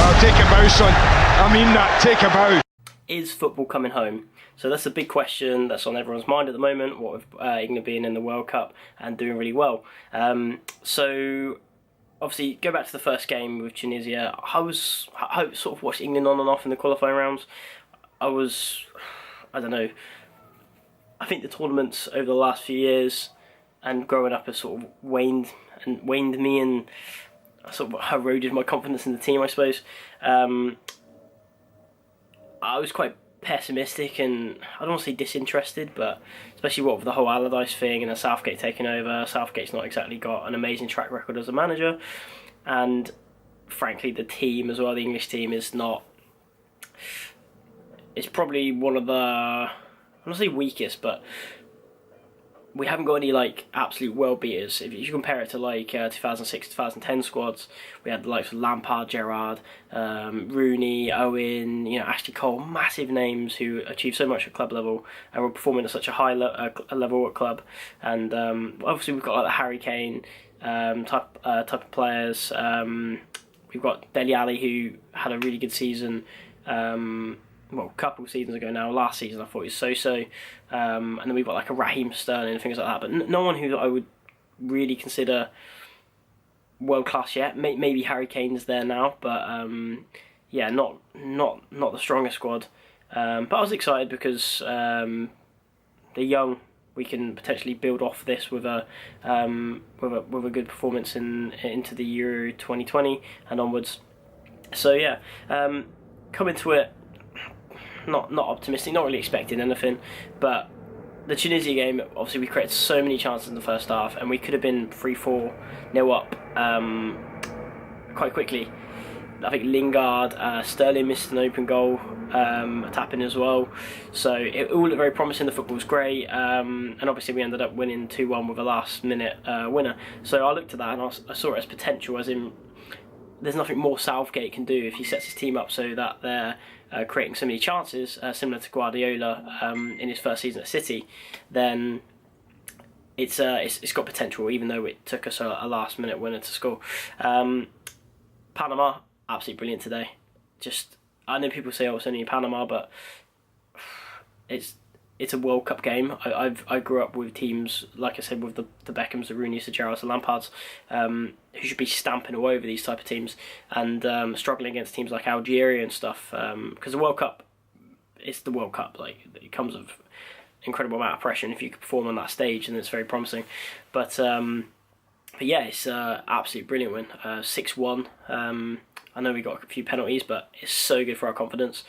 Well, take a bow, son. I mean that, take a bow. Is football coming home? So that's a big question that's on everyone's mind at the moment, what with England being in the World Cup and doing really well. So obviously, go back to the first game with Tunisia. I sort of watched England on and off in the qualifying rounds. I don't know, I think the tournaments over the last few years and growing up has sort of waned me and sort of eroded my confidence in the team, I suppose. I was quite pessimistic and I don't want to say disinterested, but especially what with the whole Allardyce thing and the Southgate taking over. Southgate's not exactly got an amazing track record as a manager, and frankly the team as well, the English team, is not. It's probably one of the, I don't want to say weakest, but we haven't got any like absolute world beaters. If you compare it to like 2006, 2010 squads, we had the likes of Lampard, Gerrard, Rooney, Owen, Ashley Cole, massive names who achieved so much at club level and were performing at such a high level at club. And obviously we've got like the Harry Kane type of players. We've got Dele Alli, who had a really good season. Well, a couple of seasons ago now. Last season I thought he was so-so. And then we've got like a Raheem Sterling and things like that. But no one who I would really consider world-class yet. Maybe Harry Kane's there now. But yeah, not the strongest squad. But I was excited because they're young. We can potentially build off this with a good performance into the Euro 2020 and onwards. So yeah, coming to it, not optimistic, not really expecting anything, but the Tunisia game, obviously we created so many chances in the first half and we could have been 3-4 nil up quite quickly. I think Lingard, Sterling missed an open goal, a tap-in as well, so it all looked very promising. The football was great, and obviously we ended up winning 2-1 with a last minute winner. So I looked at that and I saw it as potential, as in there's nothing more Southgate can do if he sets his team up so that they're creating so many chances, similar to Guardiola in his first season at City. Then it's got potential, even though it took us a last minute winner to score. Panama, absolutely brilliant today. I know people say, oh, it's only in Panama, but it's a World Cup game. I grew up with teams, like I said, with the Beckhams, the Rooneys, the Gerrards, the Lampards, who should be stamping all over these type of teams and struggling against teams like Algeria and stuff. Because the World Cup, it's the World Cup. Like, it comes with incredible amount of pressure, and if you can perform on that stage, then it's very promising. But yeah, it's absolutely brilliant win. 6-1. I know we got a few penalties, but it's so good for our confidence.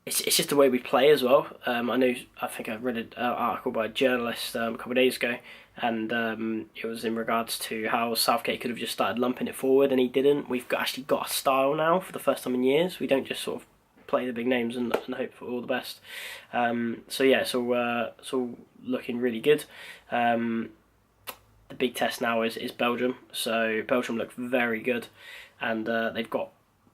It's just the way we play as well. I think I read an article by a journalist a couple of days ago, and it was in regards to how Southgate could have just started lumping it forward, and he didn't. We've actually got a style now for the first time in years. We don't just sort of play the big names and hope for all the best. So yeah, it's all looking really good. The big test now is Belgium. So Belgium look very good, and they've got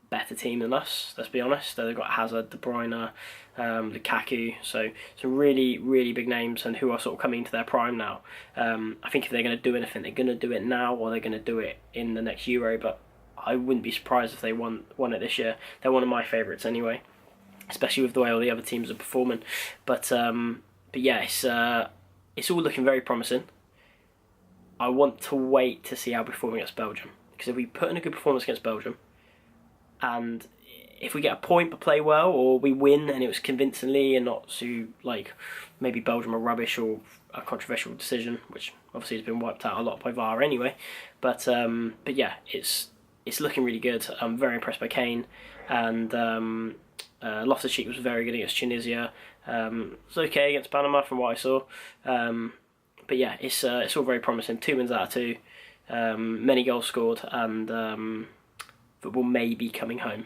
better team than us, let's be honest. They've got Hazard, De Bruyne, Lukaku, so some really, really big names, and who are sort of coming into their prime now. I think if they're going to do anything, they're going to do it now, or they're going to do it in the next Euro, but I wouldn't be surprised if they won it this year. They're one of my favourites anyway, especially with the way all the other teams are performing. But yeah, it's all looking very promising. I want to wait to see how we perform against Belgium, because if we put in a good performance against Belgium, and if we get a point but play well, or we win and it was convincingly and not so like maybe Belgium are rubbish or a controversial decision, which obviously has been wiped out a lot by VAR anyway. But yeah, it's looking really good. I'm very impressed by Kane, and Loftus-Cheek was very good against Tunisia. It's okay against Panama from what I saw. But yeah, it's all very promising. 2 wins out of 2, many goals scored, and football may be coming home.